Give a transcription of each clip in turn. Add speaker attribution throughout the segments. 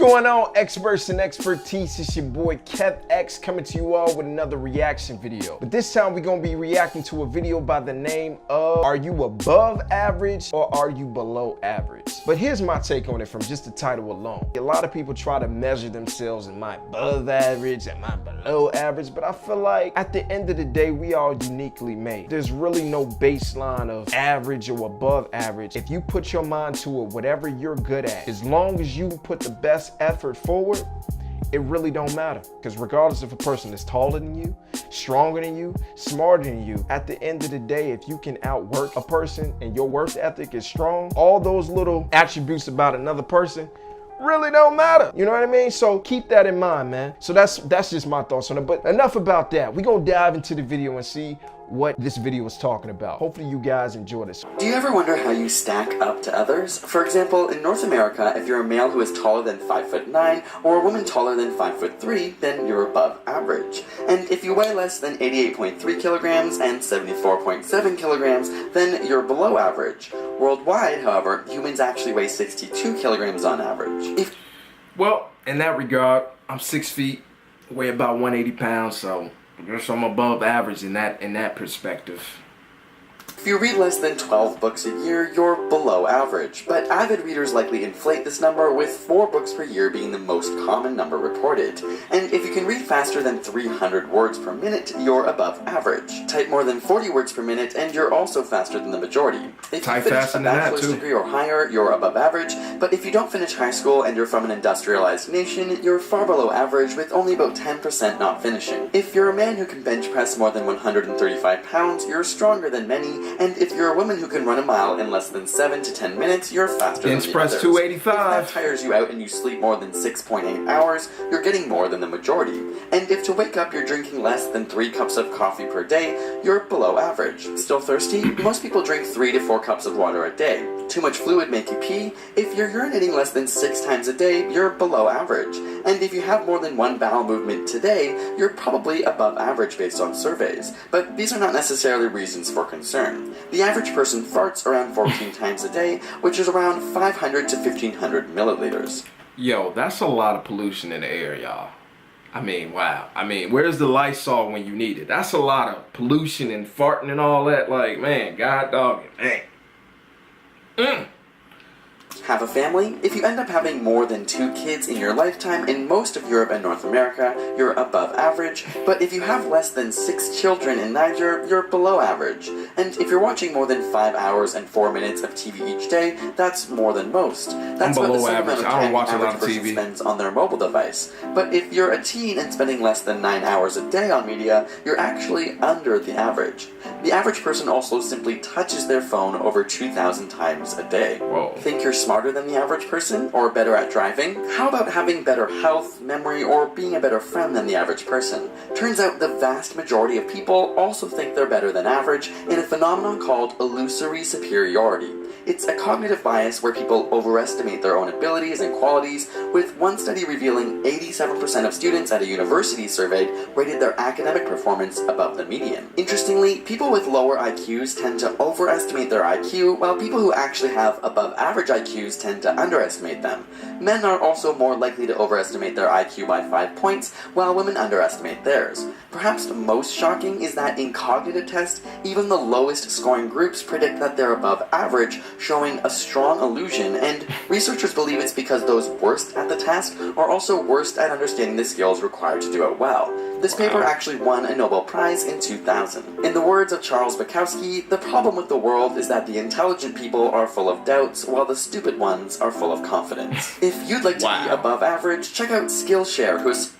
Speaker 1: going on, experts and expertise? It's your boy Kev X coming to you all with another reaction video. But this time we're gonna be reacting to a video by the name of Are You Above Average or Are You Below Average? But here's my take on it from just the title alone. A lot of people try to measure themselves, am I above average, am I below average? But I feel like at the end of the day, we all uniquely made. There's really no baseline of average or above average. If you put your mind to it, whatever you're good at, as long as you put the best effort forward, it really don't matter. Because regardless if a person is taller than you, stronger than you, smarter than you, at the end of the day, if you can outwork a person and your work ethic is strong, all those little attributes about another person really don't matter. You know what I mean? So keep that in mind, man. So that's just my thoughts on it. But enough about that. We're gonna dive into the video and see what this video is talking about. Hopefully you guys enjoy this.
Speaker 2: Do you ever wonder how you stack up to others? For example, in North America, if you're a male who is taller than 5'9" or a woman taller than 5'3", then you're above average. And if you weigh less than 88.3 kilograms and 74.7 kilograms, then you're below average. Worldwide, however, humans actually weigh 62 kilograms on average.
Speaker 1: Well, in that regard, I'm 6 feet, weigh about 180 pounds, so I guess I'm above average in that perspective.
Speaker 2: If you read less than 12 books a year, you're below average, but avid readers likely inflate this number, with 4 books per year being the most common number reported. And if you can read faster than 300 words per minute, you're above average. Type more than 40 words per minute, and you're also faster than the majority. If you finish a bachelor's degree or higher, you're above average, but if you don't finish high school and you're from an industrialized nation, you're far below average, with only about 10% not finishing. If you're a man who can bench press more than 135 pounds, you're stronger than many. And if you're a woman who can run a mile in less than 7 to 10 minutes, you're faster than the others. Bench press 285. If that tires you out and you sleep more than 6.8 hours, you're getting more than the majority. And if to wake up you're drinking less than 3 cups of coffee per day, you're below average. Still thirsty? Most people drink 3 to 4 cups of water a day. Too much fluid make you pee? If you're urinating less than 6 times a day, you're below average. And if you have more than 1 bowel movement today, you're probably above average based on surveys. But these are not necessarily reasons for concern. The average person farts around 14 times a day, which is around 500 to 1500 milliliters.
Speaker 1: Yo, that's a lot of pollution in the air, y'all. I mean, wow. I mean, where's the Lysol when you need it? That's a lot of pollution and farting and all that. Like, man, God dog it, man.
Speaker 2: Have a family? If you end up having more than 2 kids in your lifetime, in most of Europe and North America, you're above average. But if you have less than 6 children in Niger, you're below average. And if you're watching more than 5 hours and 4 minutes of TV each day, that's more than most. That's about the same amount of time the average person spends on their mobile device. But if you're a teen and spending less than 9 hours a day on media, you're actually under the average. The average person also simply touches their phone over 2,000 times a day.
Speaker 1: Whoa.
Speaker 2: Think you're smarter than the average person, or better at driving? How about having better health, memory, or being a better friend than the average person? Turns out the vast majority of people also think they're better than average in a phenomenon called illusory superiority. It's a cognitive bias where people overestimate their own abilities and qualities, with one study revealing 87% of students at a university surveyed rated their academic performance above the median. Interestingly, people with lower IQs tend to overestimate their IQ, while people who actually have above average IQs tend to underestimate them. Men are also more likely to overestimate their IQ by 5 points, while women underestimate theirs. Perhaps most shocking is that in cognitive tests, even the lowest scoring groups predict that they're above average, showing a strong illusion, and researchers believe it's because those worst at the task are also worst at understanding the skills required to do it well. This paper actually won a Nobel Prize in 2000. In the words of Charles Bukowski, the problem with the world is that the intelligent people are full of doubts, while the stupid ones are full of confidence. If you'd like to be above average, check out Skillshare, who's...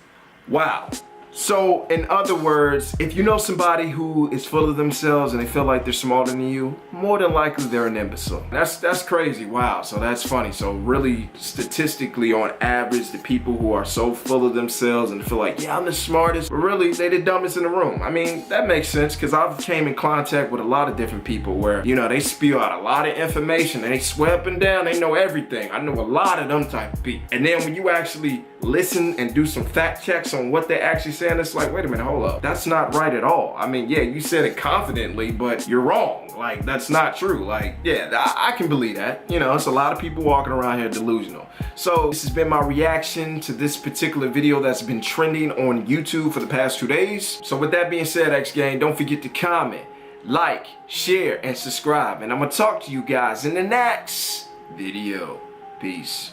Speaker 1: Wow. So, in other words, if you know somebody who is full of themselves and they feel like they're smarter than you, more than likely they're an imbecile. That's crazy. Wow. So that's funny. So really, statistically, on average, the people who are so full of themselves and feel like, yeah, I'm the smartest, but really, they the dumbest in the room. I mean, that makes sense, because I've came in contact with a lot of different people where, you know, they spew out a lot of information and they swear up and down, they know everything. I know a lot of them type of people. And then when you actually listen and do some fact checks on what they actually say, saying? It's like, wait a minute, hold up. That's not right at all. I mean, yeah, you said it confidently, but you're wrong. Like, that's not true. Like, yeah, I can believe that. You know, it's a lot of people walking around here delusional. So this has been my reaction to this particular video that's been trending on YouTube for the past 2 days. So with that being said, X Gang, don't forget to comment, like, share, and subscribe. And I'm gonna talk to you guys in the next video. Peace.